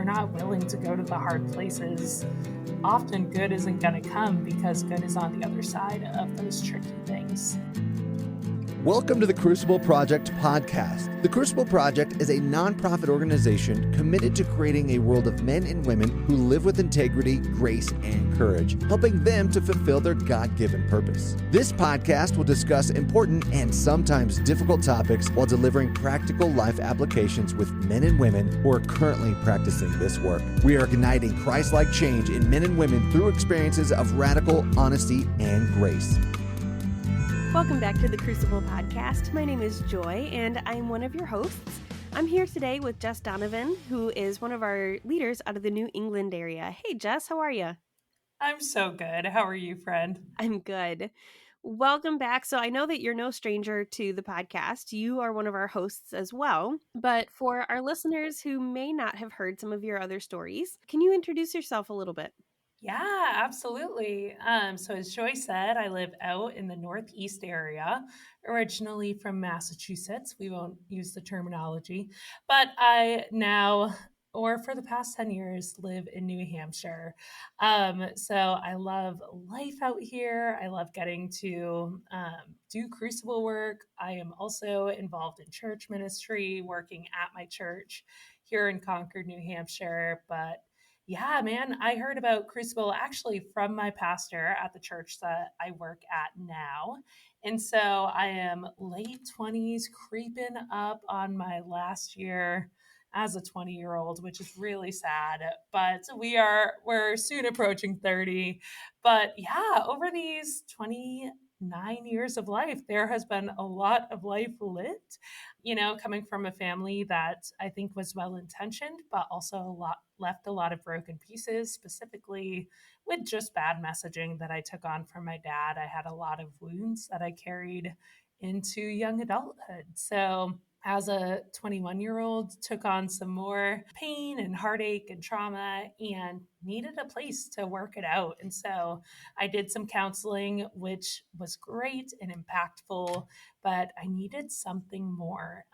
we're not willing to go to the hard places, often good isn't going to come because good is on the other side of those tricky things. Welcome to the Crucible Project Podcast. The Crucible Project is a nonprofit organization committed to creating a world of men and women who live with integrity, grace, and courage, helping them to fulfill their God-given purpose. This podcast will discuss important and sometimes difficult topics while delivering practical life applications with men and women who are currently practicing this work. We are igniting Christ-like change in men and women through experiences of radical honesty and grace. Welcome back to the Crucible Podcast. My name is Joy, and I'm one of your hosts. I'm here today with Jess Donovan, who is one of our leaders out of the New England area. Hey, Jess, how are you? I'm so good. How are you, friend? I'm good. Welcome back. So I know that you're no stranger to the podcast. You are one of our hosts as well. But for our listeners who may not have heard some of your other stories, can you introduce yourself a little bit? Yeah, absolutely. So as Joy said, I live out in the Northeast area, originally from Massachusetts. We won't use the terminology, but I now, or for the past 10 years, live in New Hampshire. So I love life out here. I love getting to do Crucible work. I am also involved in church ministry, working at my church here in Concord, New Hampshire, but yeah, man, I heard about Crucible actually from my pastor at the church that I work at now. And so I am late 20s, creeping up on my last year as a 20-year-old, which is really sad. But we're soon approaching 30. But yeah, over these 29 years of life, there has been a lot of life lit, coming from a family that I think was well intentioned, but also left a lot of broken pieces, specifically with just bad messaging that I took on from my dad. I had a lot of wounds that I carried into young adulthood. So as a 21-year-old, took on some more pain and heartache and trauma and needed a place to work it out. And so I did some counseling, which was great and impactful, but I needed something more.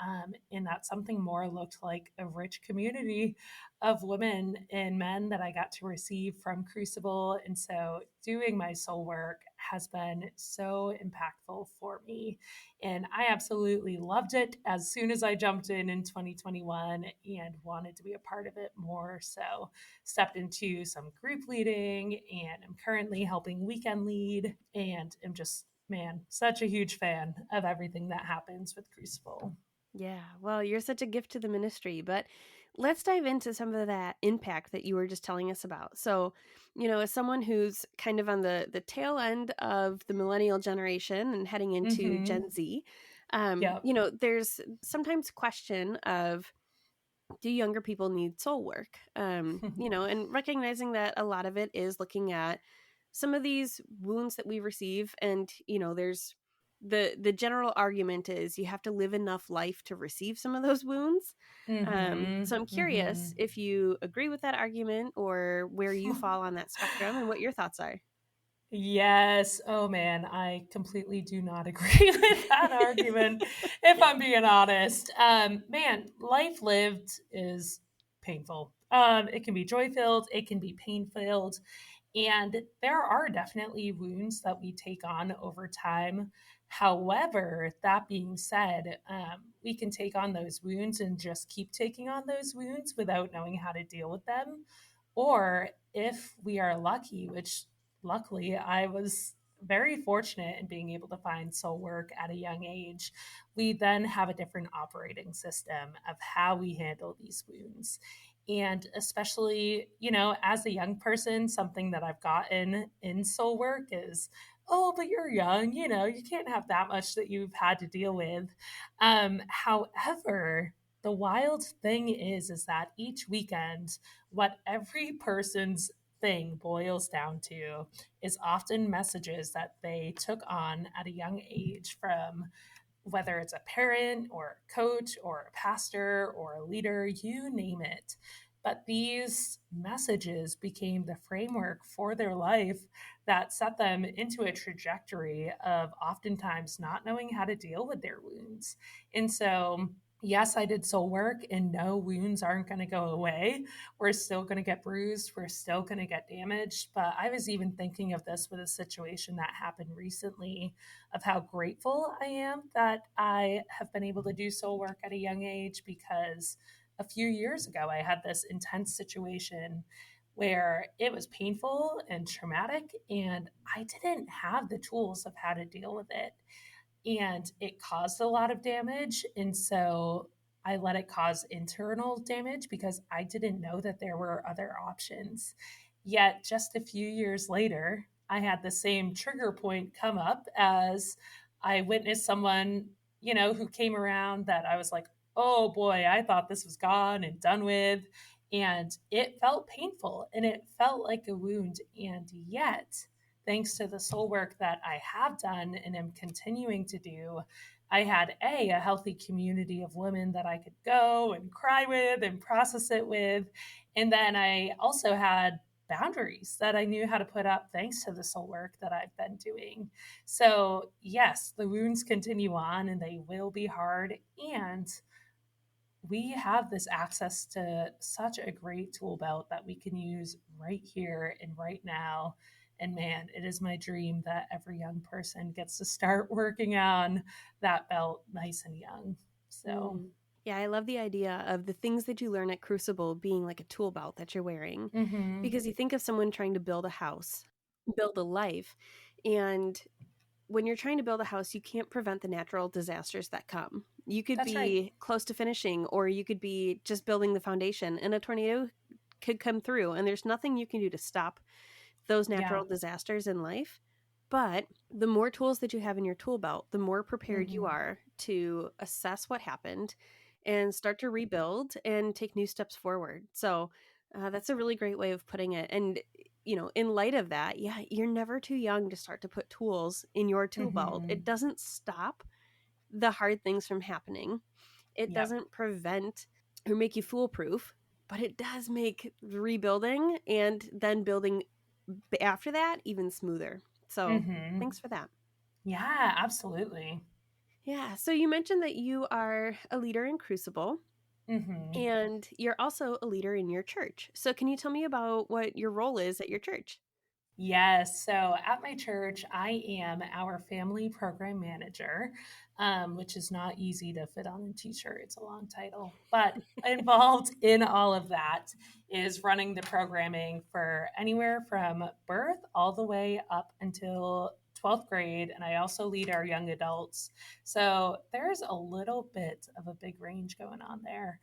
And that something more looked like a rich community of women and men that I got to receive from Crucible. And so doing my soul work has been so impactful for me. And I absolutely loved it as soon as I jumped in 2021 and wanted to be a part of it more. So stepped into some group leading and I'm currently helping weekend lead and am just, man, such a huge fan of everything that happens with Crucible. Yeah, well, you're such a gift to the ministry, but let's dive into some of that impact that you were just telling us about. So, as someone who's kind of on the tail end of the millennial generation and heading into Gen Z, Yep. there's sometimes question of, do younger people need soul work? And recognizing that a lot of it is looking at some of these wounds that we receive. And, there's the general argument is you have to live enough life to receive some of those wounds. So I'm curious if you agree with that argument or where you fall on that spectrum and what your thoughts are. Yes. Oh man, I completely do not agree with that argument, if I'm being honest. Man, life lived is painful. It can be joy filled, it can be pain filled. And there are definitely wounds that we take on over time. However, that being said, we can take on those wounds and just keep taking on those wounds without knowing how to deal with them. Or if we are lucky, which luckily I was very fortunate in being able to find soul work at a young age, we then have a different operating system of how we handle these wounds. And especially, as a young person, something that I've gotten in soul work is, oh, but you're young, you can't have that much that you've had to deal with. However, the wild thing is that each weekend, what every person's thing boils down to is often messages that they took on at a young age from whether it's a parent or a coach or a pastor or a leader, you name it. But these messages became the framework for their life that set them into a trajectory of oftentimes not knowing how to deal with their wounds. And so yes, I did soul work, and no, wounds aren't going to go away. We're still going to get bruised. We're still going to get damaged. But I was even thinking of this with a situation that happened recently of how grateful I am that I have been able to do soul work at a young age, because a few years ago, I had this intense situation where it was painful and traumatic, and I didn't have the tools of how to deal with it, and it caused a lot of damage. And so I let it cause internal damage because I didn't know that there were other options. Yet, just a few years later, I had the same trigger point come up as I witnessed someone, who came around that I was like, oh boy, I thought this was gone and done with. And it felt painful and it felt like a wound. And yet, thanks to the soul work that I have done and am continuing to do, I had a healthy community of women that I could go and cry with and process it with. And then I also had boundaries that I knew how to put up thanks to the soul work that I've been doing. So, yes, the wounds continue on and they will be hard. And we have this access to such a great tool belt that we can use right here and right now. And man, it is my dream that every young person gets to start working on that belt nice and young. So, Yeah, I love the idea of the things that you learn at Crucible being like a tool belt that you're wearing, mm-hmm. because you think of someone trying to build a house, build a life, and when you're trying to build a house, you can't prevent the natural disasters that come. You could That's right. be close to finishing, or you could be just building the foundation, and a tornado could come through, and there's nothing you can do to stop those Yeah. natural disasters in life. But the more tools that you have in your tool belt, the more prepared you Mm-hmm. are to assess what happened and start to rebuild and take new steps forward. So that's a really great way of putting it. And, in light of that, yeah, you're never too young to start to put tools in your tool belt. Mm-hmm. It doesn't stop the hard things from happening, it Yep. doesn't prevent or make you foolproof, but it does make rebuilding and then building after that even smoother. So Mm-hmm. thanks for that. Yeah, absolutely. Yeah. So you mentioned that you are a leader in Crucible Mm-hmm. and you're also a leader in your church. So can you tell me about what your role is at your church? Yes. So at my church, I am our family program manager, which is not easy to fit on a t shirt. It's a long title. But involved in all of that is running the programming for anywhere from birth all the way up until 12th grade. And I also lead our young adults. So there's a little bit of a big range going on there.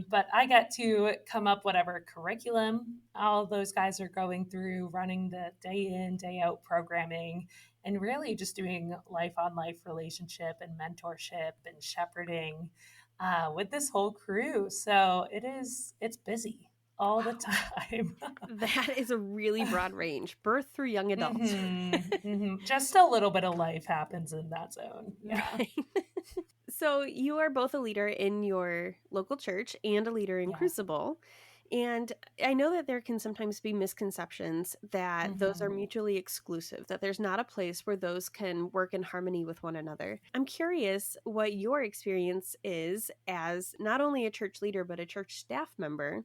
But I get to come up whatever curriculum all those guys are going through, running the day in, day out programming, and really just doing life on life relationship and mentorship and shepherding with this whole crew. So it's busy all the Wow. time. That is a really broad range, birth through young adults. Just a little bit of life happens in that zone. Yeah. Right. So you are both a leader in your local church and a leader in Yeah. Crucible. And I know that there can sometimes be misconceptions that those are Mm-hmm. mutually exclusive, that there's not a place where those can work in harmony with one another. I'm curious what your experience is as not only a church leader, but a church staff member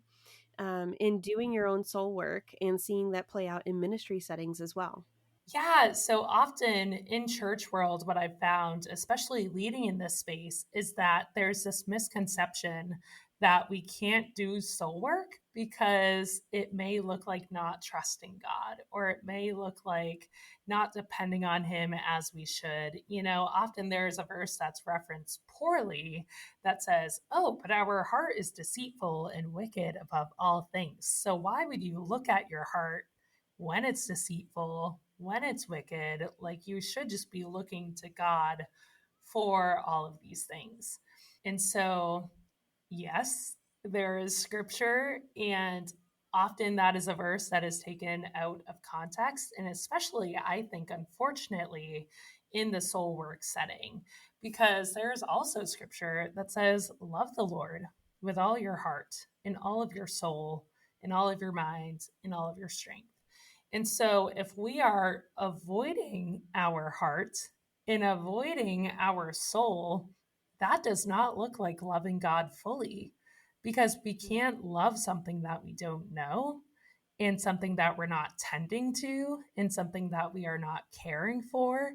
in doing your own soul work and seeing that play out in ministry settings as well. Yeah, so often in church world, what I've found, especially leading in this space, is that there's this misconception that we can't do soul work because it may look like not trusting God, or it may look like not depending on Him as we should. Often there's a verse that's referenced poorly that says, oh, but our heart is deceitful and wicked above all things. So why would you look at your heart when it's deceitful, when it's wicked? Like, you should just be looking to God for all of these things. And so, yes, there is scripture, and often that is a verse that is taken out of context. And especially, I think, unfortunately, in the soul work setting, because there's also scripture that says, love the Lord with all your heart, in all of your soul, in all of your mind, in all of your strength. And so, if we are avoiding our heart and avoiding our soul, that does not look like loving God fully, because we can't love something that we don't know, and something that we're not tending to, and something that we are not caring for.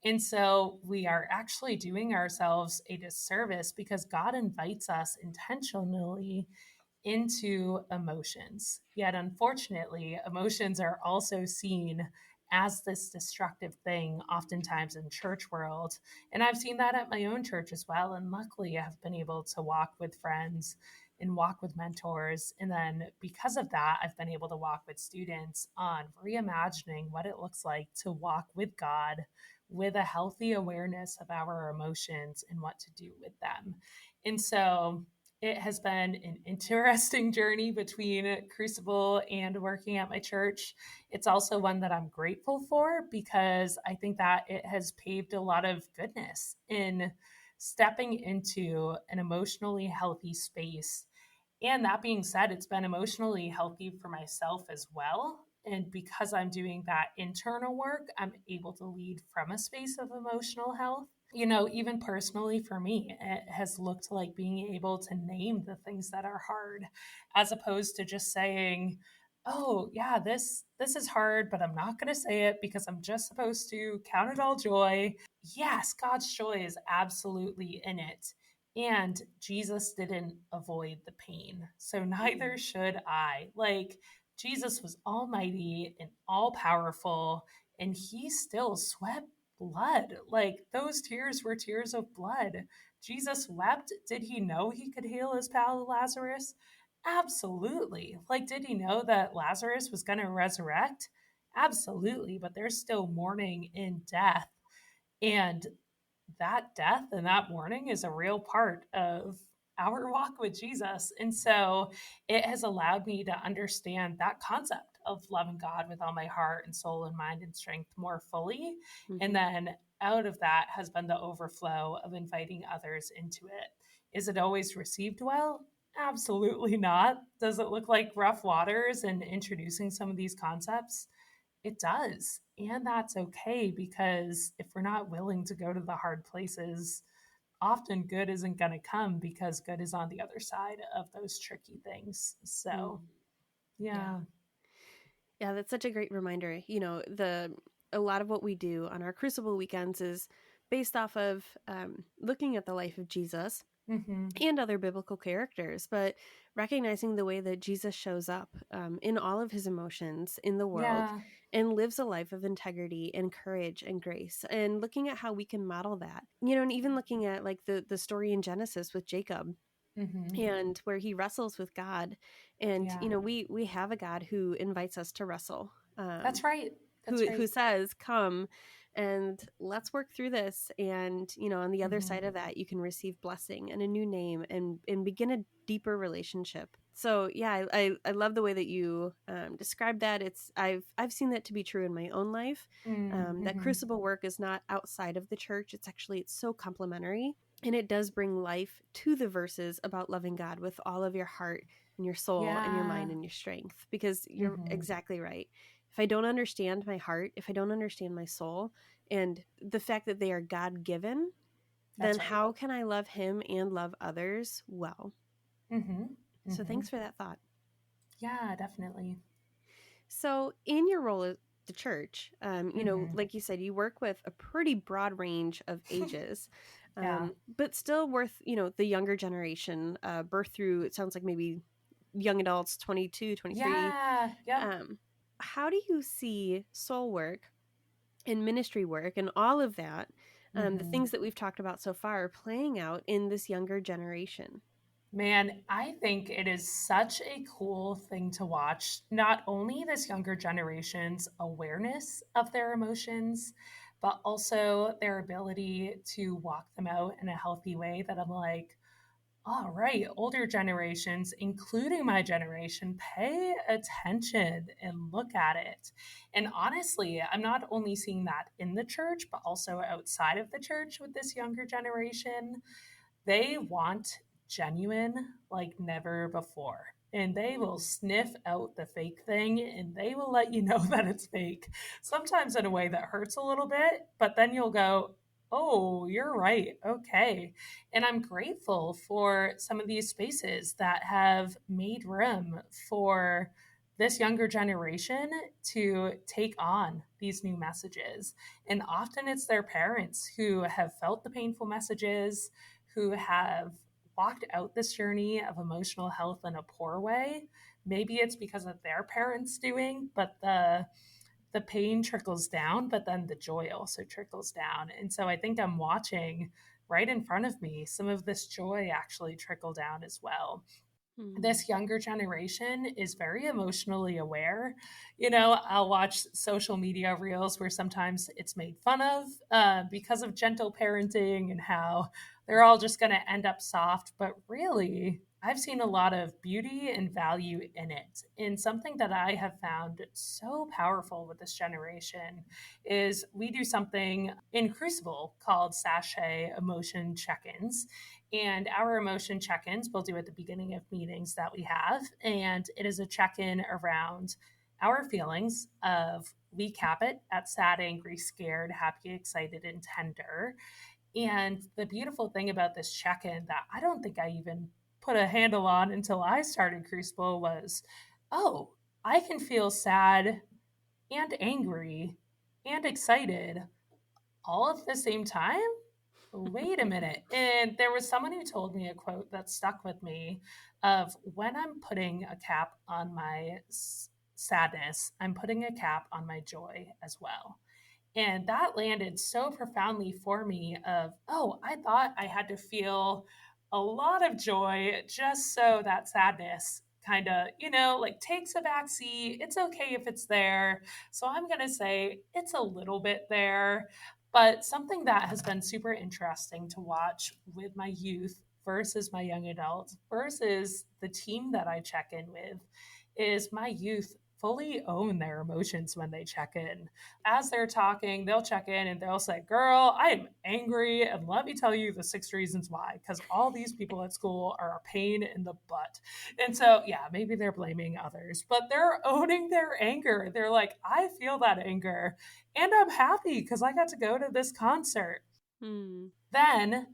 And so we are actually doing ourselves a disservice, because God invites us intentionally into emotions. Yet, unfortunately, emotions are also seen as this destructive thing, oftentimes in church world. And I've seen that at my own church as well. And luckily, I've been able to walk with friends and walk with mentors. And then because of that, I've been able to walk with students on reimagining what it looks like to walk with God with a healthy awareness of our emotions and what to do with them. And so it has been an interesting journey between Crucible and working at my church. It's also one that I'm grateful for, because I think that it has paved a lot of goodness in stepping into an emotionally healthy space. And that being said, it's been emotionally healthy for myself as well. And because I'm doing that internal work, I'm able to lead from a space of emotional health. Even personally for me, it has looked like being able to name the things that are hard, as opposed to just saying, oh yeah, this is hard, but I'm not going to say it because I'm just supposed to count it all joy. Yes, God's joy is absolutely in it. And Jesus didn't avoid the pain, so neither should I. Like, Jesus was almighty and all powerful, and he still sweat blood. Like, those tears were tears of blood. Jesus wept. Did he know he could heal his pal Lazarus? Absolutely. Like, did he know that Lazarus was going to resurrect? Absolutely. But there's still mourning in death. And that death and that mourning is a real part of our walk with Jesus. And so it has allowed me to understand that concept of loving God with all my heart and soul and mind and strength more fully. Mm-hmm. And then out of that has been the overflow of inviting others into it. Is it always received well? Absolutely not. Does it look like rough waters in introducing some of these concepts? It does. And that's okay, because if we're not willing to go to the hard places, often good isn't going to come, because good is on the other side of those tricky things. So, Yeah. yeah. Yeah, that's such a great reminder. A lot of what we do on our Crucible weekends is based off of looking at the life of Jesus and other biblical characters, but recognizing the way that Jesus shows up in all of his emotions in the world Yeah. and lives a life of integrity and courage and grace, and looking at how we can model that, and even looking at like the story in Genesis with Jacob, and where he wrestles with God. And Yeah. we have a God who invites us to wrestle, That's right. That's who right. says, come and let's work through this. And on the other side Mhm. of that, you can receive blessing and a new name, and begin a deeper relationship. So yeah, I love the way that you described that. I've seen that to be true in my own life. That Mhm. Crucible work is not outside of the church. It's so complementary. And it does bring life to the verses about loving God with all of your heart and your soul and your Yeah. mind and your strength. Because you're Mhm. exactly right. If I don't understand my heart, if I don't understand my soul, and the fact that they are God given, then That's right. how can I love him and love others well? Mhm. So thanks Mhm. for that thought. Yeah, definitely. So in your role at the church, Mhm. like you said, you work with a pretty broad range of ages, Yeah. but still worth, the younger generation, birth through, it sounds like maybe young adults, 22, 23. Yeah. Yep. How do you see soul work and ministry work and all of that, the Mhm. things that we've talked about so far, playing out in this younger generation? Man, I think it is such a cool thing to watch. Not only this younger generation's awareness of their emotions, but also their ability to walk them out in a healthy way, that I'm like, all right, older generations, including my generation, pay attention and look at it. And honestly, I'm not only seeing that in the church, but also outside of the church with this younger generation. They want genuine like never before. And they will sniff out the fake thing, and they will let you know that it's fake. Sometimes in a way that hurts a little bit, but then you'll go, oh, you're right. Okay. And I'm grateful for some of these spaces that have made room for this younger generation to take on these new messages. And often it's their parents who have felt the painful messages, who have walked out this journey of emotional health in a poor way. Maybe it's because of their parents doing, but the pain trickles down, but then the joy also trickles down. And so I think I'm watching right in front of me some of this joy actually trickle down as well. Hmm. This younger generation is very emotionally aware. I'll watch social media reels where sometimes it's made fun of because of gentle parenting and how they're all just going to end up soft. But really, I've seen a lot of beauty and value in it. And something that I have found so powerful with this generation is we do something in Crucible called Sachet Emotion Check-ins. And our emotion check ins we'll do at the beginning of meetings that we have. And it is a check in around our feelings of we cap it at sad, angry, scared, happy, excited, and tender. And the beautiful thing about this check in that I don't think I even put a handle on until I started Crucible was, oh, I can feel sad and angry and excited all at the same time. Wait a minute. And there was someone who told me a quote that stuck with me of when I'm putting a cap on my sadness, I'm putting a cap on my joy as well. And that landed so profoundly for me of, oh, I thought I had to feel a lot of joy just so that sadness kind of, like takes a back seat. It's okay if it's there. So I'm going to say it's a little bit there. But something that has been super interesting to watch with my youth versus my young adults versus the team that I check in with is my youth fully own their emotions when they check in. As they're talking, they'll check in and they'll say, "Girl, I am angry. And let me tell you the 6 reasons why. Because all these people at school are a pain in the butt." And so, yeah, maybe they're blaming others, but they're owning their anger. They're like, "I feel that anger. And I'm happy because I got to go to this concert." Hmm. Then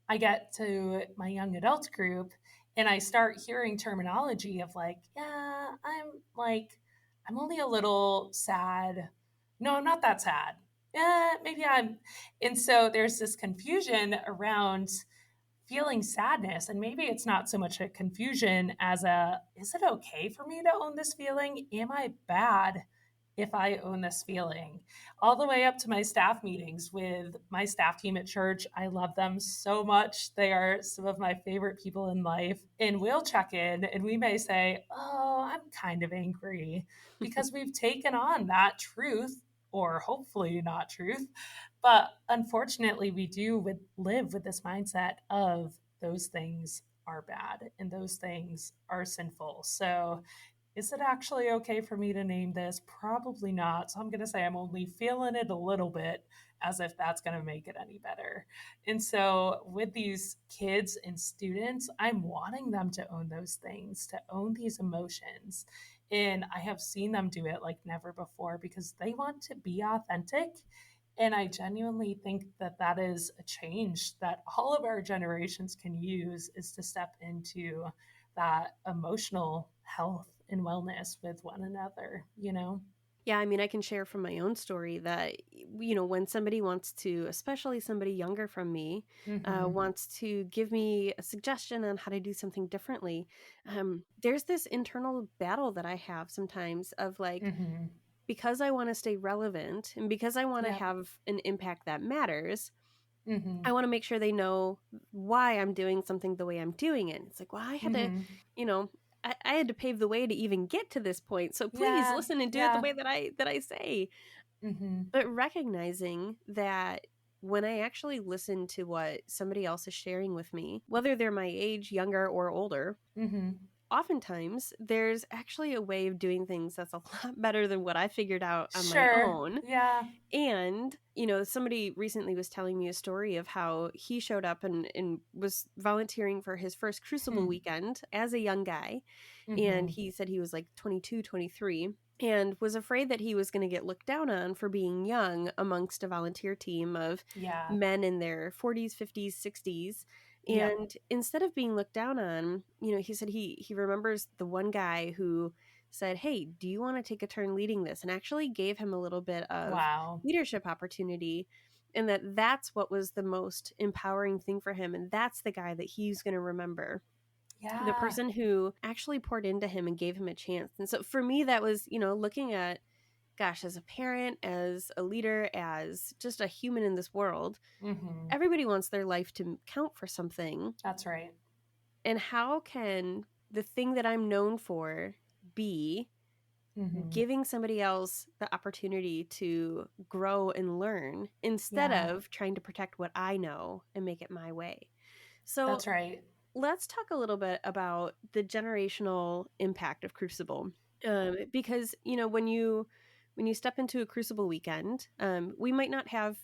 I get to my young adult group and I start hearing terminology of like, yeah, I'm only a little sad. No, I'm not that sad. Yeah, maybe I'm. And so there's this confusion around feeling sadness. And maybe it's not so much a confusion as is it okay for me to own this feeling? Am I bad if I own this feeling? All the way up to my staff meetings with my staff team at church. I love them so much. They are some of my favorite people in life. And we'll check in and we may say, "Oh, I'm kind of angry," because we've taken on that truth, or hopefully not truth. But unfortunately, we do live with this mindset of those things are bad and those things are sinful. So is it actually okay for me to name this? Probably not. So I'm going to say I'm only feeling it a little bit, as if that's going to make it any better. And so with these kids and students, I'm wanting them to own those things, to own these emotions. And I have seen them do it like never before because they want to be authentic. And I genuinely think that that is a change that all of our generations can use, is to step into that emotional health and wellness with one another. Yeah, I mean, I can share from my own story that, when somebody wants to, especially somebody younger from me, Mm-hmm. wants to give me a suggestion on how to do something differently, there's this internal battle that I have sometimes of like, Mm-hmm. because I want to stay relevant and because I want to Yep. have an impact that matters, Mm-hmm. I want to make sure they know why I'm doing something the way I'm doing it. It's like, well, I had to, Mm-hmm. you know, I had to pave the way to even get to this point. So please Yeah. listen and do it the Yeah. way that I say. Mm-hmm. But recognizing that when I actually listen to what somebody else is sharing with me, whether they're my age, younger or older, Mm-hmm. oftentimes there's actually a way of doing things that's a lot better than what I figured out on my Sure. own. Yeah. And, somebody recently was telling me a story of how he showed up and was volunteering for his first Crucible Hmm. weekend as a young guy. And Mm-hmm. he said he was like 22, 23. and was afraid that he was going to get looked down on for being young amongst a volunteer team of Yeah. men in their 40s, 50s, 60s. Yep. And instead of being looked down on, he said he remembers the one guy who said, "Hey, do you want to take a turn leading this?" and actually gave him a little bit of Wow. leadership opportunity, and that's what was the most empowering thing for him, and that's the guy that he's going to remember, the Yeah. person who actually poured into him and gave him a chance. And so for me, that was, looking at, gosh, as a parent, as a leader, as just a human in this world, Mm-hmm. everybody wants their life to count for something. That's right. And how can the thing that I'm known for be Mm-hmm. giving somebody else the opportunity to grow and learn instead Yeah. of trying to protect what I know and make it my way? So That's right. let's talk a little bit about the generational impact of Crucible, because when you step into a Crucible weekend, we might not have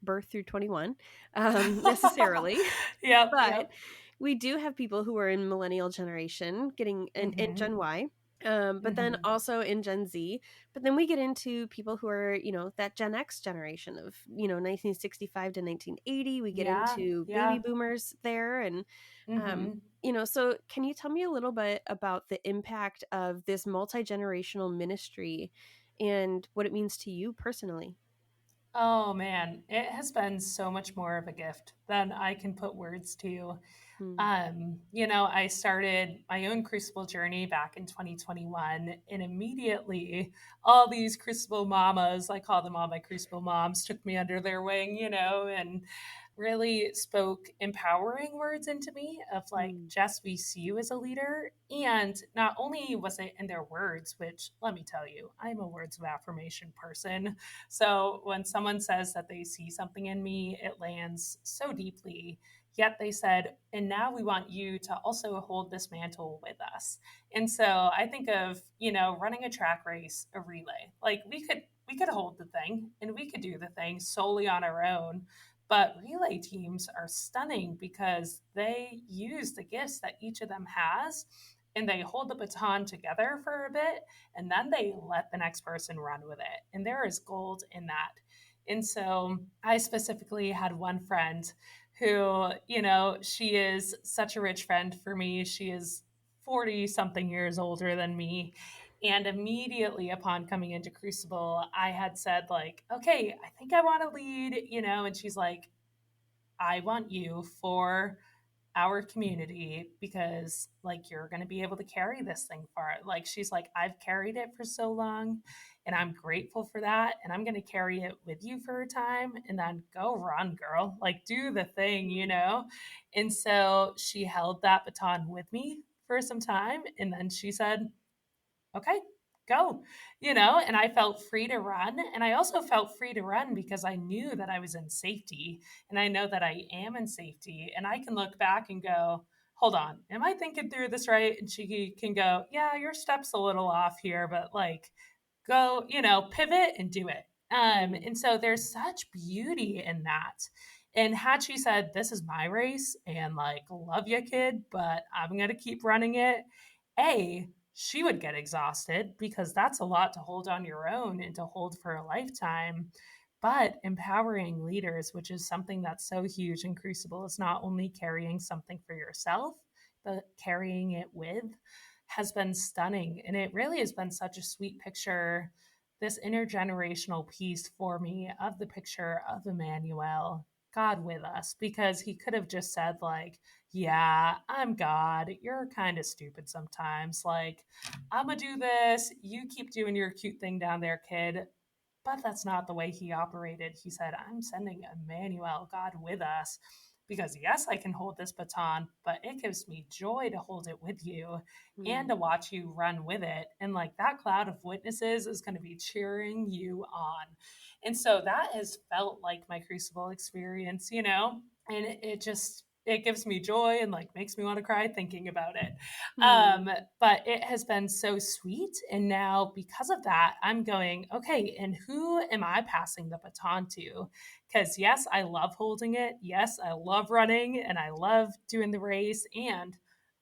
birth through 21 necessarily, Yep. but Yep. we do have people who are in millennial generation getting in Mm-hmm. Gen Y. But then Mm-hmm. also in Gen Z, but then we get into people who are, that Gen X generation of, 1965 to 1980. We get Yeah. into baby Yeah. boomers there. And, Mm-hmm. so can you tell me a little bit about the impact of this multi-generational ministry and what it means to you personally? Oh man, it has been so much more of a gift than I can put words to. Hmm. I started my own Crucible journey back in 2021, and immediately all these Crucible mamas, I call them all my Crucible moms, took me under their wing, and really spoke empowering words into me of like, Hmm. Jess, we see you as a leader. And not only was it in their words, which let me tell you, I'm a words of affirmation person. So when someone says that they see something in me, it lands so deeply. Yet they said, and now we want you to also hold this mantle with us. And so I think of, running a track race, a relay. Like we could hold the thing and we could do the thing solely on our own. But relay teams are stunning because they use the gifts that each of them has and they hold the baton together for a bit and then they let the next person run with it. And there is gold in that. And so I specifically had one friend who, she is such a rich friend for me. She is 40 something years older than me. And immediately upon coming into Crucible, I had said, like, okay, I think I want to lead, and she's like, I want you for our community because like you're going to be able to carry this thing far. Like she's like, I've carried it for so long and I'm grateful for that and I'm going to carry it with you for a time and then go run, girl, like do the thing. And so she held that baton with me for some time and then she said, okay, go. And I felt free to run. And I also felt free to run because I knew that I was in safety and I know that I am in safety. And I can look back and go, hold on, am I thinking through this right? And she can go, yeah, your step's a little off here, but like, go, pivot and do it. Hmm. And so there's such beauty in that. And had she said, this is my race and like, love you, kid, but I'm going to keep running it, she would get exhausted because that's a lot to hold on your own and to hold for a lifetime. But empowering leaders, which is something that's so huge in Crucible, is not only carrying something for yourself, but carrying it with, has been stunning. And it really has been such a sweet picture, this intergenerational piece for me of the picture of Emmanuel, God with us, because he could have just said, like, yeah, I'm God. You're kind of stupid sometimes. Like, I'm going to do this. You keep doing your cute thing down there, kid. But that's not the way he operated. He said, I'm sending Emmanuel, God with us, because yes, I can hold this baton, but it gives me joy to hold it with you and Hmm. to watch you run with it. And like that cloud of witnesses is going to be cheering you on. And so that has felt like my Crucible experience. And it gives me joy and like makes me want to cry thinking about it. Hmm. But it has been so sweet. And now, because of that, I'm going, okay, and who am I passing the baton to? Because, yes, I love holding it. Yes, I love running and I love doing the race. And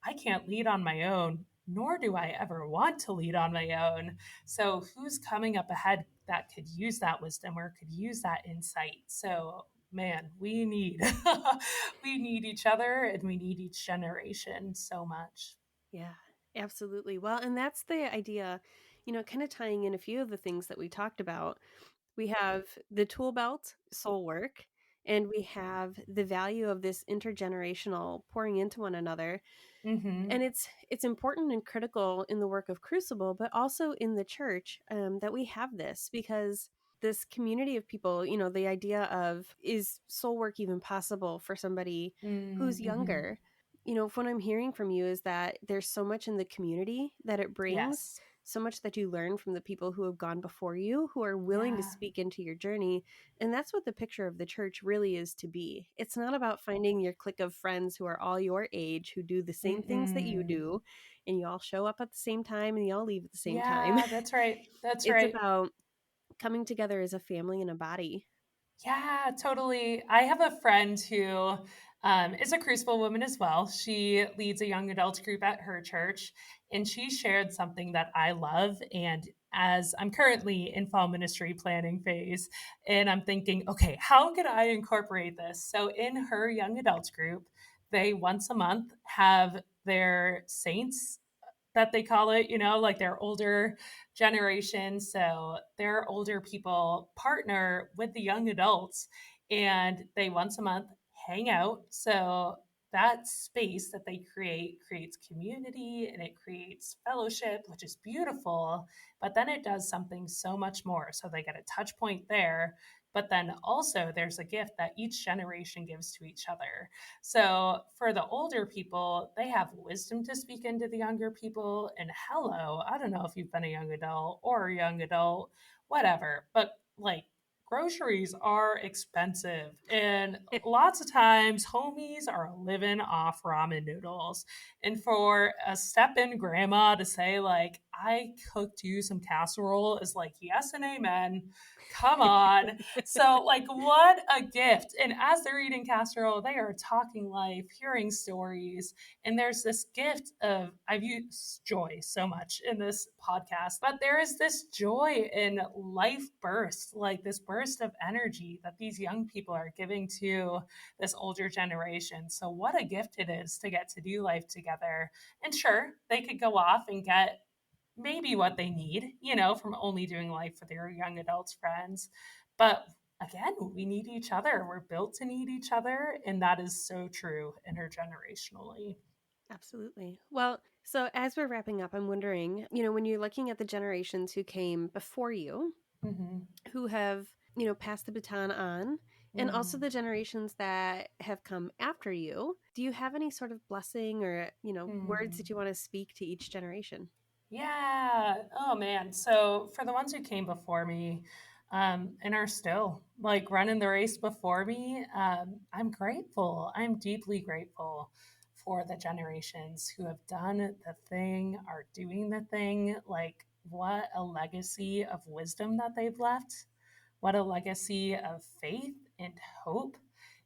I can't lead on my own. nor do I ever want to lead on my own. So, who's coming up ahead that could use that wisdom or could use that insight? So, man, we need we need each other and we need each generation so much. Yeah, absolutely. Well, and that's the idea, kind of tying in a few of the things that we talked about. We have the tool belt, soul work, and we have the value of this intergenerational pouring into one another. Mm-hmm. And it's important and critical in the work of Crucible, but also in the church, that we have this, because this community of people, the idea of, is soul work even possible for somebody who's Mm-hmm. younger? What I'm hearing from you is that there's so much in the community that it brings, Yes. so much that you learn from the people who have gone before you, who are willing to Yeah. speak into your journey. And that's what the picture of the church really is to be. It's not about finding your clique of friends who are all your age, who do the same things that you Mm-mm. do, and you all show up at the same time and you all leave at the same time. Yeah, that's right. That's It's right. about coming together as a family and a body. Yeah, totally. I have a friend who is a Crucible woman as well. She leads a young adult group at her church, and she shared something that I love. And as I'm currently in fall ministry planning phase, and I'm thinking, okay, how can I incorporate this? So in her young adults group, they once a month have their saints that they call it, like their older generation. So their older people partner with the young adults and they once a month hang out. So that space that they create creates community and it creates fellowship, which is beautiful. But then it does something so much more. So they get a touch point there. But then also, there's a gift that each generation gives to each other. So for the older people, they have wisdom to speak into the younger people. And hello, I don't know if you've been a young adult or a young adult, whatever, but like groceries are expensive. And lots of times, homies are living off ramen noodles. And for a step in grandma to say, like, I cooked you some casserole is like, yes and amen. Come on. So, like, what a gift. And as they're eating casserole, they are talking life, hearing stories. And there's this gift of, I've used joy so much in this podcast, but there is this joy in life burst, like this burst of energy that these young people are giving to this older generation. So, what a gift it is to get to do life together. And sure, they could go off and get maybe what they need, from only doing life with their young adults friends. But again, we need each other. We're built to need each other. And that is so true intergenerationally. Absolutely. Well, so as we're wrapping up, I'm wondering, when you're looking at the generations who came before you, Mm-hmm. who have, passed the baton on, and also Mm. the generations that have come after you, do you have any sort of blessing or, words that Mm. you want to speak to each generation? Yeah. Oh man. So for the ones who came before me, and are still like running the race before me, I'm grateful. I'm deeply grateful for the generations who have done the thing, are doing the thing. Like what a legacy of wisdom that they've left. What a legacy of faith and hope.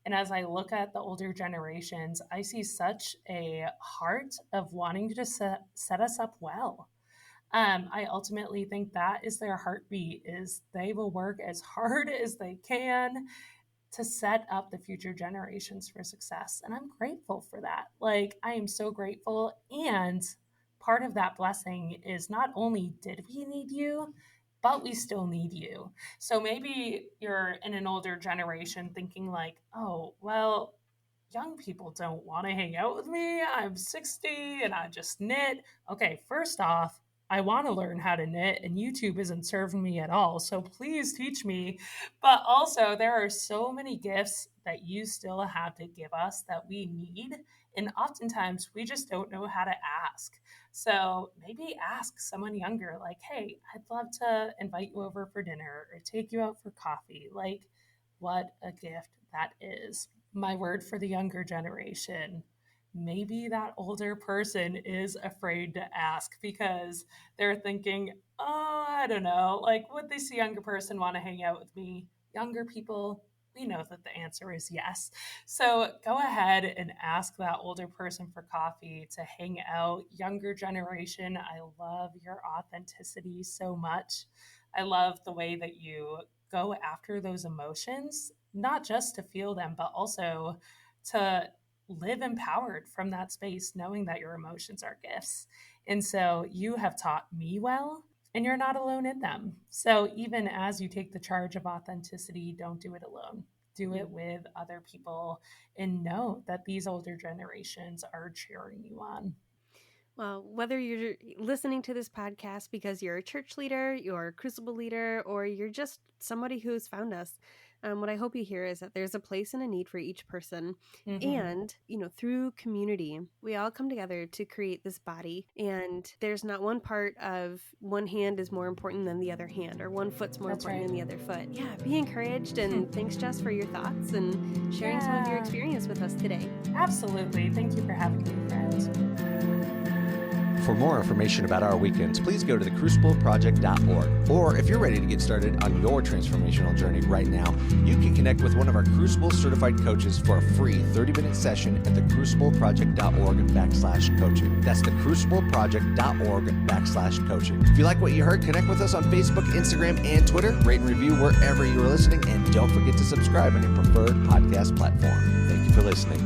And as I look at the older generations, I see such a heart of wanting to set us up well. I ultimately think that is their heartbeat is they will work as hard as they can to set up the future generations for success. And I'm grateful for that. Like, I am so grateful. And part of that blessing is not only did we need you, but we still need you. So maybe you're in an older generation thinking, like, oh, well, young people don't want to hang out with me. I'm 60 and I just knit. Okay, first off, I want to learn how to knit, and YouTube isn't serving me at all. So please teach me. But also, there are so many gifts that you still have to give us that we need. And oftentimes, we just don't know how to ask. So maybe ask someone younger, like, hey, I'd love to invite you over for dinner or take you out for coffee. Like, what a gift that is. My word for the younger generation. Maybe that older person is afraid to ask because they're thinking, oh, I don't know, like, would this younger person want to hang out with me? Younger people, we know that the answer is yes. So go ahead and ask that older person for coffee, to hang out. Younger generation, I love your authenticity so much. I love the way that you go after those emotions, not just to feel them, but also to live empowered from that space, knowing that your emotions are gifts. And so you have taught me well, and you're not alone in them. So even as you take the charge of authenticity, don't do it alone. Do it with other people, and know that these older generations are cheering you on. Well, whether you're listening to this podcast because you're a church leader, you're a Crucible leader, or you're just somebody who's found us, what I hope you hear is that there's a place and a need for each person. And, through community, we all come together to create this body. And there's not one part of one hand is more important than the other hand, or one foot's more important than the other foot. Yeah, be encouraged. And thanks, Jess, for your thoughts and sharing some of your experience with us today. Absolutely. Thank you for having me, friends. For more information about our weekends, please go to thecrucibleproject.org. Or if you're ready to get started on your transformational journey right now, you can connect with one of our Crucible certified coaches for a free 30-minute session at thecrucibleproject.org/coaching. That's thecrucibleproject.org/coaching. If you like what you heard, connect with us on Facebook, Instagram, and Twitter. Rate and review wherever you are listening, and don't forget to subscribe on your preferred podcast platform. Thank you for listening.